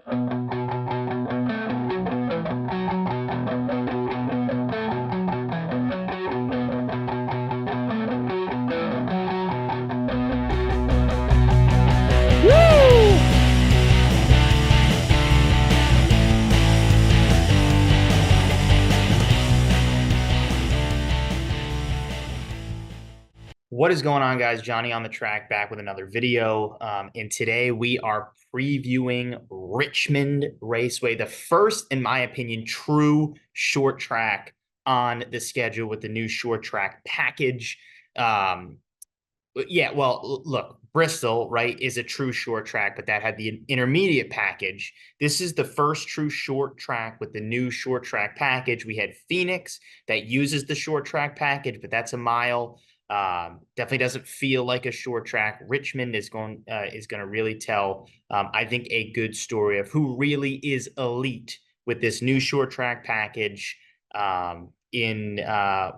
What is going on, guys? Johnny on the track back with another video. And today we are previewing Richmond Raceway, the first, in my opinion, true short track on the schedule with the new short track package. Um, yeah, well, look, Bristol, right, is a true short track, but that had the intermediate package. This is the first true short track with the new short track package. We had Phoenix that uses the short track package, but that's a mile. Definitely doesn't feel like a short track. Richmond is going to really tell, I think, a good story of who really is elite with this new short track package. In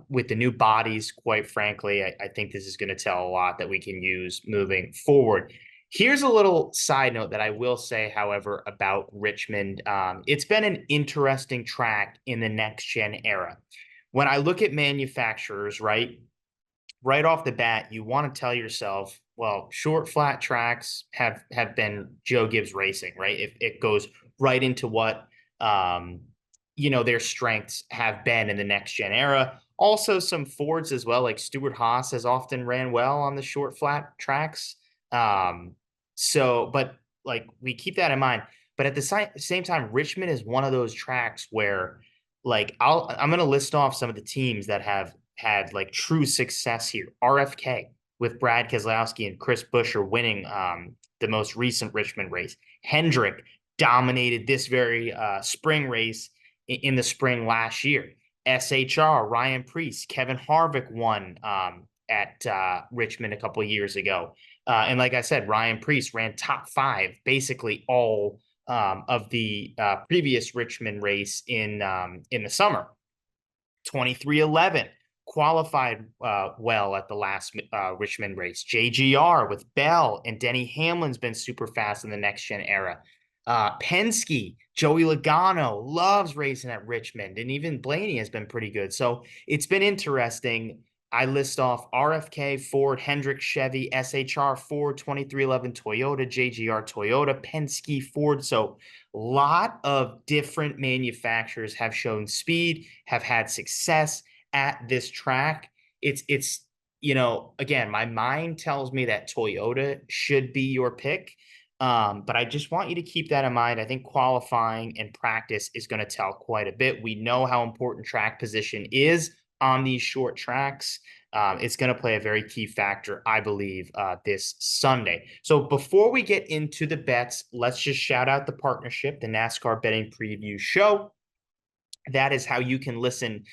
with the new bodies, quite frankly, I think this is going to tell a lot that we can use moving forward. Here's a little side note that I will say, however, about Richmond. It's been an interesting track in the next gen era. When I look at manufacturers, right off the bat, you want to tell yourself, well, short flat tracks have been Joe Gibbs Racing, right? It goes right into what their strengths have been in the next gen era. Also, some Fords as well, like Stuart Haas has often ran well on the short flat tracks. But like we keep that in mind. But at the same time, Richmond is one of those tracks where, like, I'm gonna list off some of the teams that have had like true success here. RFK with Brad Keselowski and Chris Buescher winning the most recent Richmond race. Hendrick dominated this very spring race in the spring last year. SHR, Ryan Preece, Kevin Harvick won at Richmond a couple of years ago. And like I said, Ryan Preece ran top 5 basically all of the previous Richmond race in the summer. 2311 qualified well at the last Richmond race. JGR with Bell and Denny Hamlin's been super fast in the next gen era. Penske, Joey Logano loves racing at Richmond, and even Blaney has been pretty good. So it's been interesting. I list off RFK, Ford, Hendrick, Chevy, SHR, Ford, 2311, Toyota, JGR, Toyota, Penske, Ford. So a lot of different manufacturers have shown speed, have had success at this track. It's again, my mind tells me that Toyota should be your pick. But I just want you to keep that in mind. I think qualifying and practice is going to tell quite a bit. We know how important track position is on these short tracks. It's going to play a very key factor, I believe, this Sunday. So before we get into the bets, let's just shout out the partnership, the NASCAR Betting Preview Show. That is how you can listen,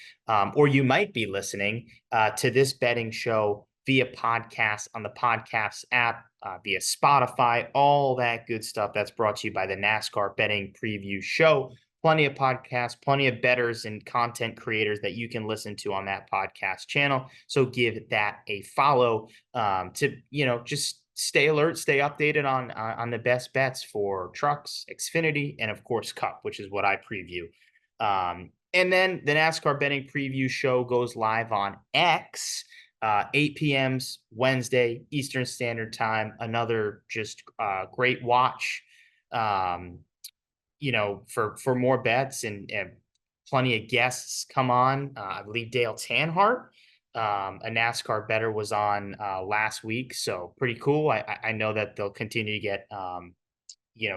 or you might be listening to this betting show via podcast on the podcast app, via Spotify, all that good stuff. That's brought to you by the NASCAR Betting Preview Show. Plenty of podcasts, plenty of bettors and content creators that you can listen to on that podcast channel. So give that a follow to just stay alert, stay updated on the best bets for trucks, Xfinity, and of course Cup, which is what I preview. And then the NASCAR Betting Preview Show goes live on X, 8 p.m. Wednesday, Eastern Standard Time. Another just great watch, for more bets and plenty of guests come on. I believe Dale Tanhart, a NASCAR bettor, was on last week. So pretty cool. I know that they'll continue to get,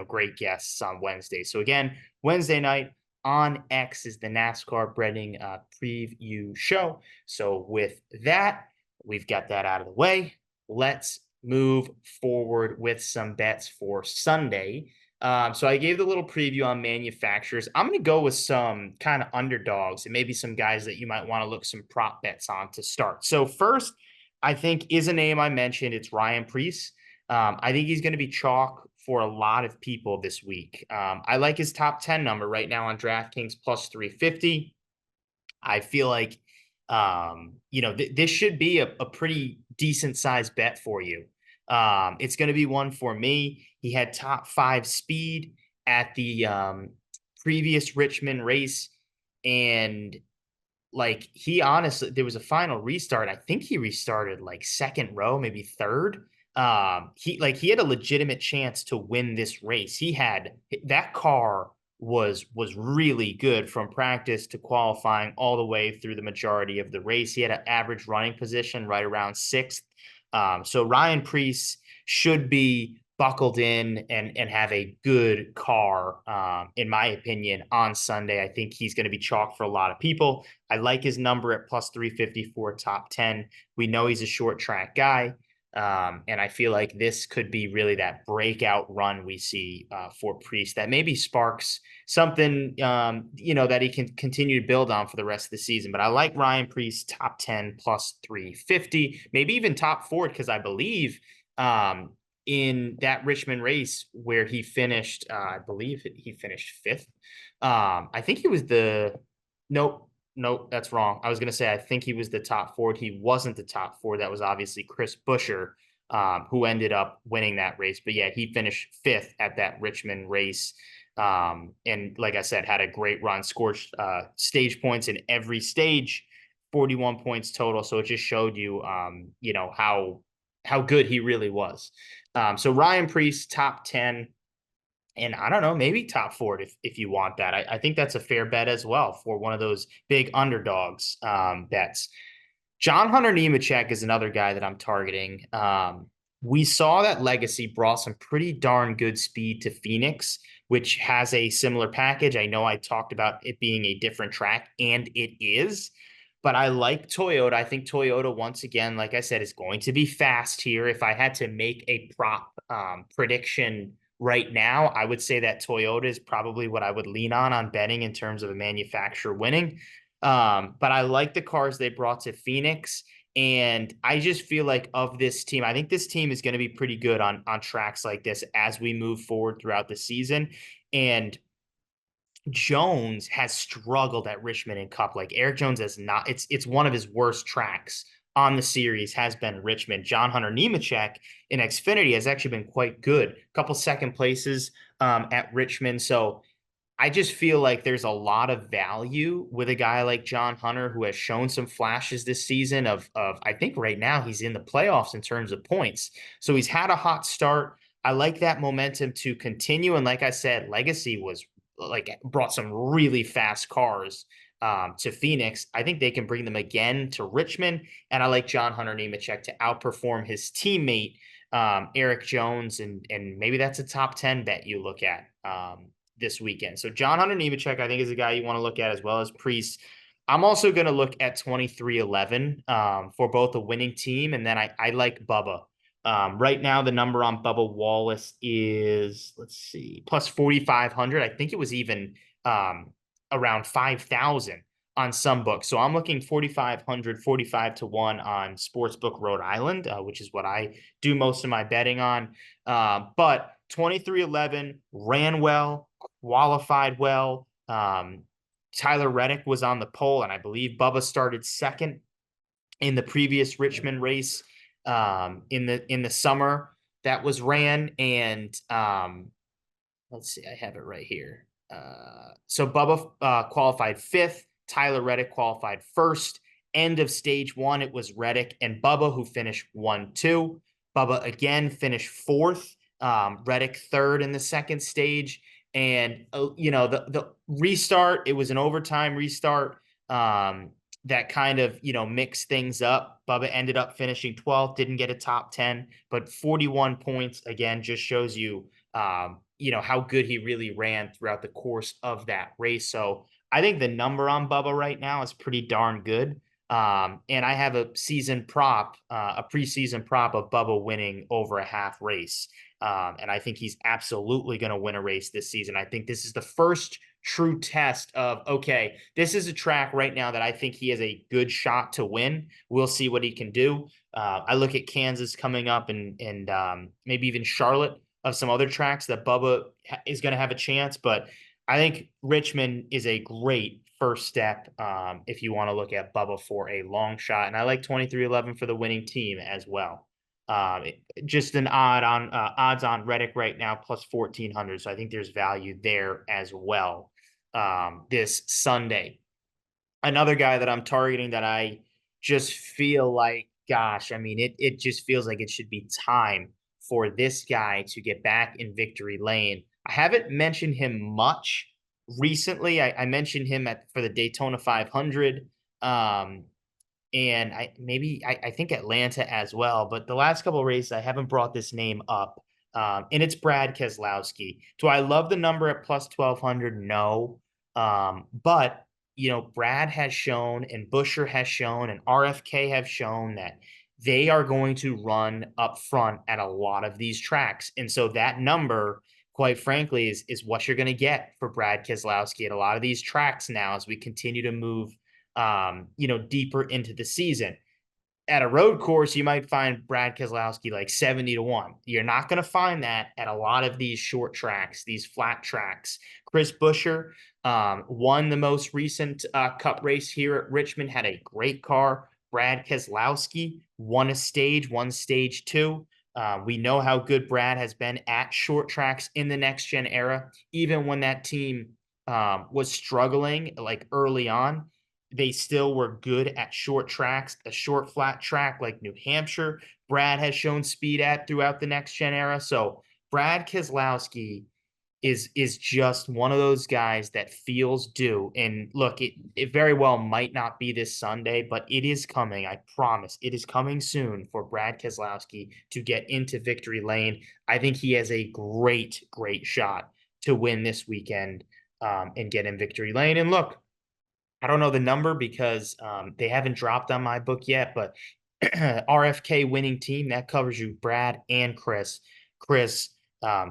great guests on Wednesday. So again, Wednesday night, on X is the NASCAR Betting Preview Show. So with that, we've got that out of the way. Let's move forward with some bets for Sunday. So I gave the little preview on manufacturers. I'm going to go with some kind of underdogs and maybe some guys that you might want to look some prop bets on to start. So first, I think is a name I mentioned. It's Ryan Preece. I think he's going to be chalk for a lot of people this week. I like his top 10 number right now on DraftKings plus 350. I feel like, this should be a pretty decent sized bet for you. It's going to be one for me. He had top 5 speed at the previous Richmond race, and like he honestly, there was a final restart. I think he restarted like second row, maybe third. He had a legitimate chance to win this race. He had that car was really good from practice to qualifying all the way through the majority of the race. He had an average running position right around sixth. So Ryan Preece should be buckled in and have a good car, in my opinion, on Sunday. I think he's going to be chalk for a lot of people. I like his number at plus 354 top 10. We know he's a short track guy. And I feel like this could be really that breakout run we see for Priest that maybe sparks something, that he can continue to build on for the rest of the season. But I like Ryan Priest top 10 plus 350, maybe even top four, because I believe in that Richmond race where he finished, I believe he finished fifth. I think he was nope, that's wrong. I was going to say, I think he was the top four. He wasn't the top four. That was obviously Chris Buescher, who ended up winning that race. But yeah, he finished fifth at that Richmond race. And like I said, had a great run, scored stage points in every stage, 41 points total. So it just showed you, how good he really was. So Ryan Priest, top 10, and I don't know, maybe top four if you want that. I think that's a fair bet as well for one of those big underdogs bets. John Hunter Nemechek is another guy that I'm targeting. We saw that Legacy brought some pretty darn good speed to Phoenix, which has a similar package. I know I talked about it being a different track, and it is. But I like Toyota. I think Toyota, once again, like I said, is going to be fast here. If I had to make a prop prediction right now, I would say that Toyota is probably what I would lean on betting in terms of a manufacturer winning. But I like the cars they brought to Phoenix. And I just feel like of this team, I think this team is going to be pretty good on tracks like this as we move forward throughout the season. And Jones has struggled at Richmond and Cup. Like Eric Jones has not, it's one of his worst tracks on the series has been Richmond. John Hunter Nemechek in Xfinity has actually been quite good. A couple second places at Richmond. So I just feel like there's a lot of value with a guy like John Hunter who has shown some flashes this season of I think right now he's in the playoffs in terms of points. So he's had a hot start. I like that momentum to continue. And like I said, Legacy was like brought some really fast cars to Phoenix. I think they can bring them again to Richmond. And I like John Hunter Nemechek to outperform his teammate Eric Jones, and maybe that's a top 10 bet you look at this weekend. So John Hunter Nemechek, I think, is a guy you want to look at as well as Priest. I'm also going to look at 2311 for both a winning team, and then I like Bubba. Right now, the number on Bubba Wallace is, let's see, plus 4,500. I think it was even around 5,000 on some books. So I'm looking 4,500, 45 to 1 on Sportsbook Rhode Island, which is what I do most of my betting on. But 2311 ran well, qualified well. Tyler Reddick was on the pole, and I believe Bubba started second in the previous Richmond race in the summer that was ran. And let's see, I have it right here. So Bubba qualified fifth. Tyler Reddick qualified first. End of stage one, it was Reddick and Bubba who finished 1-2. Bubba again finished fourth. Reddick third in the second stage. And, the restart, it was an overtime restart that kind of, mixed things up. Bubba ended up finishing 12th, didn't get a top 10, but 41 points, again, just shows you, how good he really ran throughout the course of that race. So I think the number on Bubba right now is pretty darn good. And I have a preseason prop of Bubba winning over a half race. And I think he's absolutely going to win a race this season. I think this is the first true test of, okay, this is a track right now that I think he has a good shot to win. We'll see what he can do. I look at Kansas coming up and maybe even Charlotte of some other tracks that Bubba is going to have a chance. But I think Richmond is a great first step if you want to look at Bubba for a long shot. And I like 2311 for the winning team as well. Just an odds on Reddick right now plus 1,400. So I think there's value there as well this Sunday. Another guy that I'm targeting that I just feel like, gosh, I mean, it just feels like it should be time for this guy to get back in victory lane. I haven't mentioned him much recently. I mentioned him for the Daytona 500. Um, and I think Atlanta as well. But the last couple of races, I haven't brought this name up. And it's Brad Keselowski. Do I love the number at plus 1,200? No. But Brad has shown, and Busher has shown, and RFK have shown that they are going to run up front at a lot of these tracks. And so that number, quite frankly, is what you're going to get for Brad Keselowski at a lot of these tracks now as we continue to move deeper into the season. At a road course, you might find Brad Keselowski like 70-1. You're not going to find that at a lot of these short tracks, these flat tracks. Chris Buescher won the most recent Cup race here at Richmond, had a great car. Brad Keselowski won stage 2. We know how good Brad has been at short tracks in the next gen era. Even when that team was struggling like early on, they still were good at short tracks. A short flat track like New Hampshire, Brad has shown speed at throughout the next gen era. So Brad Keselowski is just one of those guys that feels due. And look, it very well might not be this Sunday, but it is coming. I promise it is coming soon for Brad Keselowski to get into victory lane. I think he has a great shot to win this weekend and get in victory lane. And look, I don't know the number because they haven't dropped on my book yet, but RFK winning team that covers you, Brad and Chris. Chris,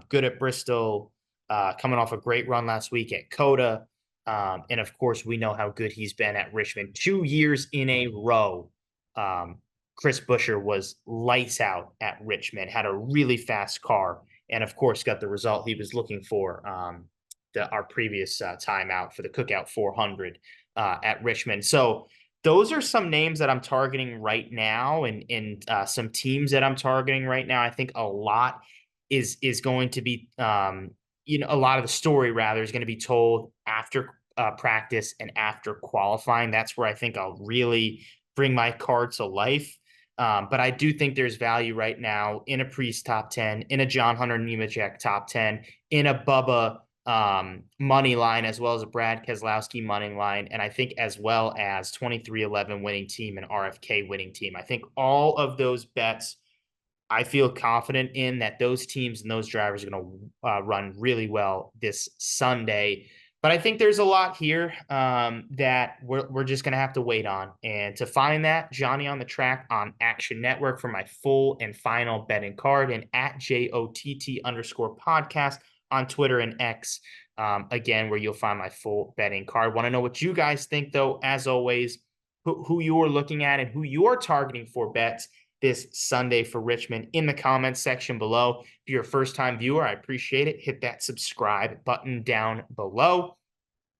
good at Bristol, coming off a great run last week at Coda. And of course, we know how good he's been at Richmond 2 years in a row. Chris Buescher was lights out at Richmond, had a really fast car, and of course, got the result he was looking for our previous time out for the Cookout 400 at Richmond. So those are some names that I'm targeting right now, and some teams that I'm targeting right now. I think a lot is going to be, a lot of the story rather is going to be told after practice and after qualifying. That's where I think I'll really bring my card to life. But I do think there's value right now in a Priest top 10, in a John Hunter Nemechek top 10, in a Bubba money line, as well as a Brad Keselowski money line, and I think as well as 23-11 winning team and RFK winning team. I think all of those bets, I feel confident in that those teams and those drivers are going to run really well this Sunday. But I think there's a lot here that we're just going to have to wait on. And to find that, Johnny on the Track on Action Network for my full and final betting card, and at JOTT_podcast on Twitter and X, again, where you'll find my full betting card. Want to know what you guys think, though, as always, who you're looking at and who you're targeting for bets this Sunday for Richmond in the comments section below. If you're a first-time viewer, I appreciate it. Hit that subscribe button down below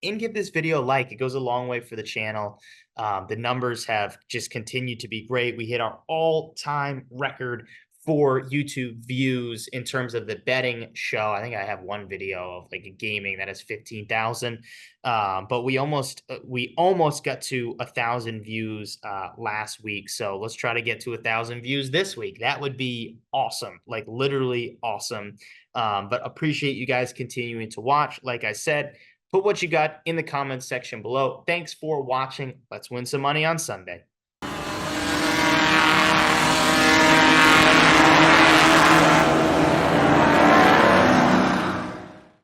and give this video a like. It goes a long way for the channel. The numbers have just continued to be great. We hit our all-time record for YouTube views in terms of the betting show. I think I have one video of like a gaming that has 15,000, but we almost got to 1,000 views last week. So let's try to get to 1,000 views this week. That would be awesome, like literally awesome. But appreciate you guys continuing to watch. Like I said, put what you got in the comments section below. Thanks for watching. Let's win some money on Sunday.